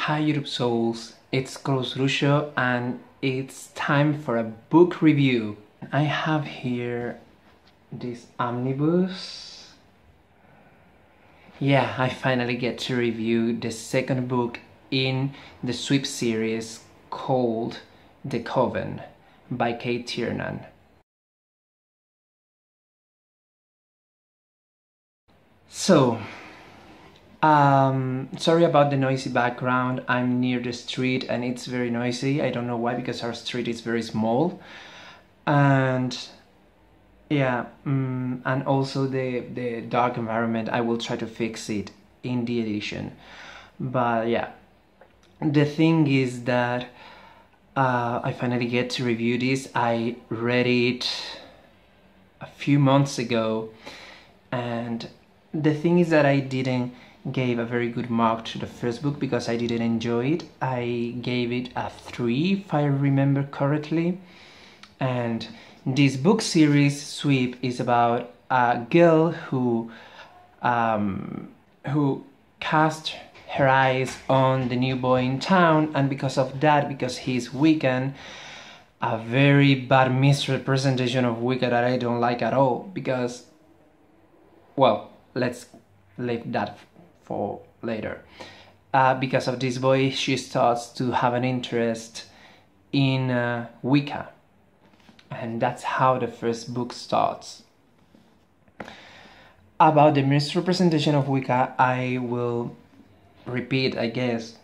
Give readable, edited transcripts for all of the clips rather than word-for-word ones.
Hi YouTube souls, it's Corvus Bruxo and it's time for a book review. I have here this omnibus. Yeah, I finally get to review the second book in the sweep series called The Coven by Cate Tiernan. So, sorry about the noisy background. I'm near the street and it's very noisy. I don't know why, because our street is very small. And yeah, and also the dark environment. I will try to fix it in the edition. But yeah, the thing is that I finally get to review this. I read it a few months ago, and the thing is that I didn't gave a very good mark to the first book because I didn't enjoy it. I gave it a 3 if I remember correctly. And this book series sweep is about a girl who cast her eyes on the new boy in town, and because of that, because he's Wiccan, a very bad misrepresentation of Wicca that I don't like at all, because, well, let's leave that for later. Because of this boy, she starts to have an interest in Wicca, and that's how the first book starts. About the misrepresentation of Wicca, I will repeat, I guess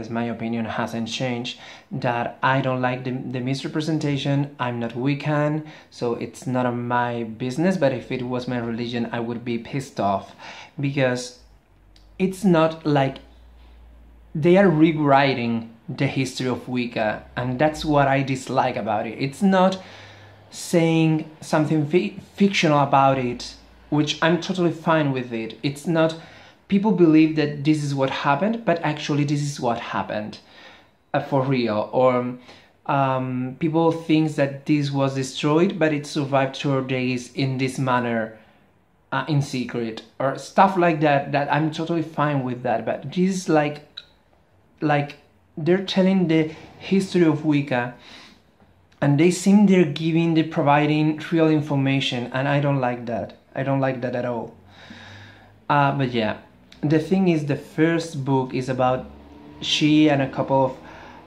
my opinion hasn't changed, that I don't like the misrepresentation. I'm not Wiccan, so it's none of my business, but if it was my religion, I would be pissed off, because it's not like they are rewriting the history of Wicca, and that's what I dislike about it. It's not saying something fictional about it, which I'm totally fine with it. It's not, people believe that this is what happened, but actually this is what happened for real. Or people think that this was destroyed, but it survived to our days in this manner, in secret, or stuff like that. That I'm totally fine with that. But this is like they're telling the history of Wicca, and they're providing real information, and I don't like that. I don't like that at all. But yeah, the thing is, the first book is about she and a couple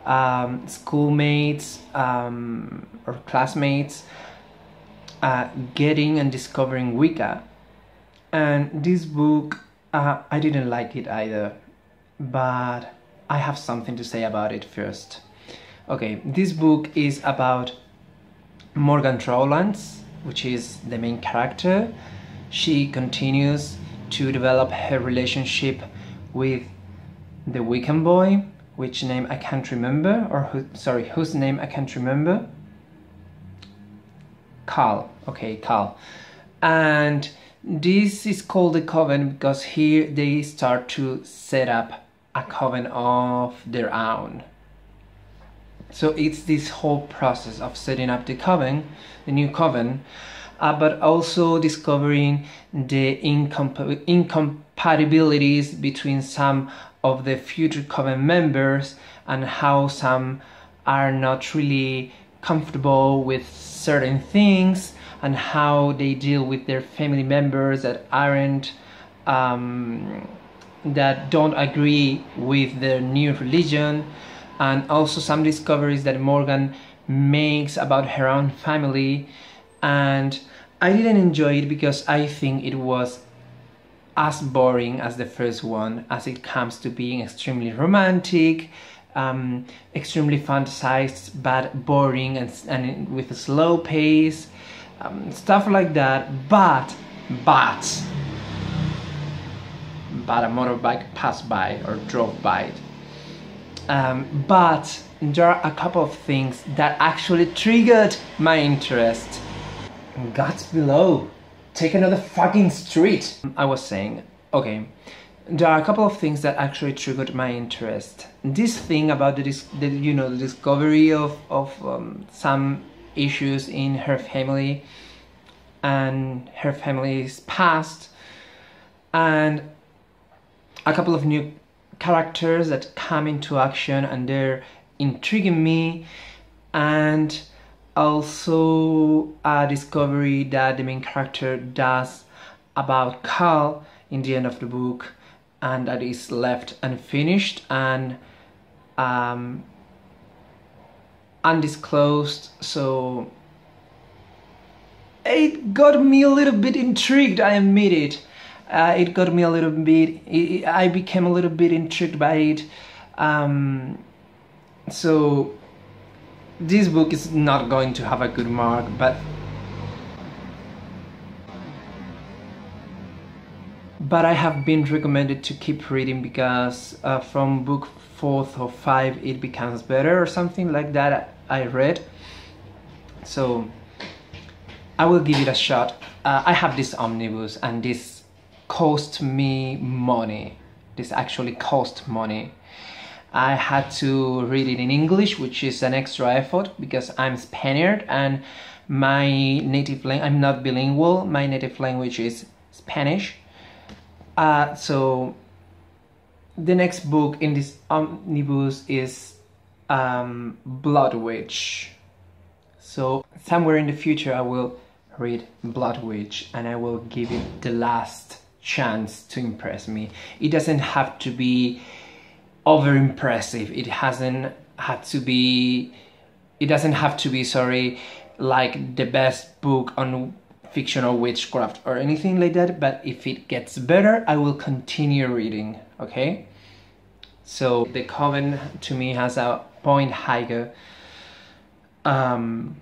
of schoolmates or classmates getting and discovering Wicca. And this book, I didn't like it either, but I have something to say about it first. Okay, this book is about Morgan Rowlands, which is the main character. She continues to develop her relationship with the Wiccan boy, which name I can't remember, or whose name I can't remember. Carl. Okay, Carl. And this is called the Coven because here they start to set up a coven of their own. So it's this whole process of setting up the coven, the new coven, but also discovering the incompatibilities between some of the future coven members, and how some are not really comfortable with certain things, and how they deal with their family members that aren't that don't agree with their new religion, and also some discoveries that Morgan makes about her own family. And I didn't enjoy it because I think it was as boring as the first one, as it comes to being extremely romantic, extremely fantasized, but boring, and with a slow pace, stuff like that. But a motorbike passed by or drove by it. But there are a couple of things that actually triggered my interest. God's below, take another fucking street. I was saying, okay, there are a couple of things that actually triggered my interest. This thing about the discovery of some issues in her family and her family's past, and a couple of new characters that come into action and they're intriguing me, and also a discovery that the main character does about Cal in the end of the book, and that is left unfinished and undisclosed. So it got me a little bit intrigued, I admit it. It got me a little bit, I became a little bit intrigued by it. So this book is not going to have a good mark, but I have been recommended to keep reading because from book 4th or 5 it becomes better or something like that, I read. So I will give it a shot. I have this omnibus and this cost me money. This actually cost money. I had to read it in English, which is an extra effort because I'm Spaniard and my native language, I'm not bilingual, my native language is Spanish. So the next book in this omnibus is Blood Witch. So somewhere in the future I will read Blood Witch and I will give it the last chance to impress me. It doesn't have to be over impressive. It doesn't have to be, sorry, like the best book on fictional witchcraft or anything like that, but if it gets better, I will continue reading, okay? So the Coven to me has a point higher than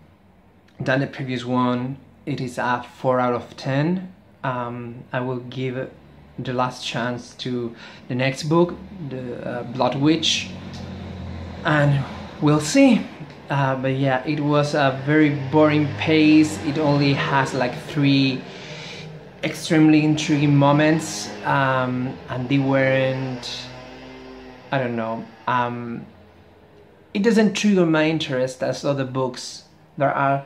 the previous one. It is a 4 out of 10. I will give the last chance to the next book, the Blood Witch, and we'll see. But yeah, it was a very boring pace. It only has like 3 extremely intriguing moments, and they weren't, I don't know, it doesn't trigger my interest as other books that are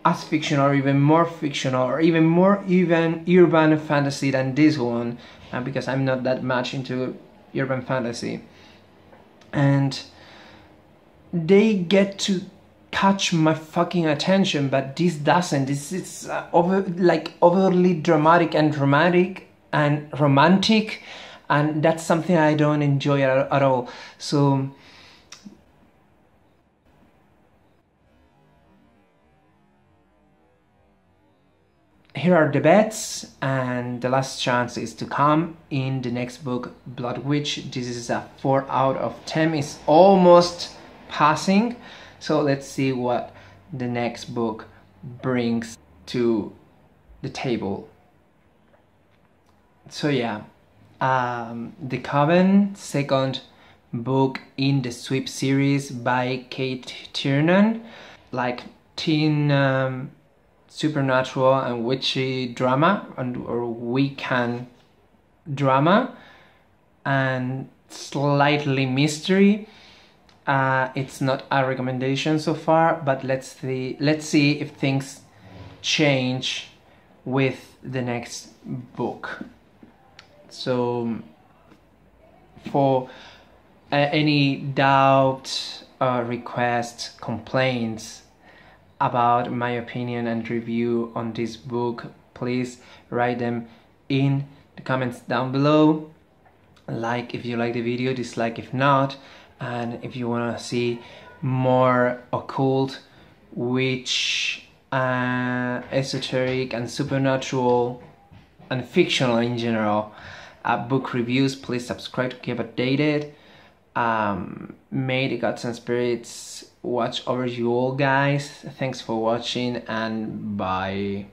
as fictional or even more fictional or even more urban fantasy than this one, because I'm not that much into urban fantasy, and they get to catch my fucking attention, but this doesn't. This is overly dramatic and romantic, and that's something I don't enjoy at all. So here are the bets, and the last chance is to come in the next book, Blood Witch. This is a 4 out of 10. It's almost passing, so let's see what the next book brings to the table. So yeah, the Coven, second book in the Sweep series by Cate Tiernan, like teen supernatural and witchy drama or Wiccan drama and slightly mystery. It's not a recommendation so far, but let's see if things change with the next book. So for any doubt, requests, complaints about my opinion and review on this book, please write them in the comments down below. Like if you like the video, dislike if not, and if you want to see more occult, witch, esoteric and supernatural and fictional in general book reviews, please subscribe to keep updated. May the gods and spirits watch over you all, guys. Thanks for watching and bye.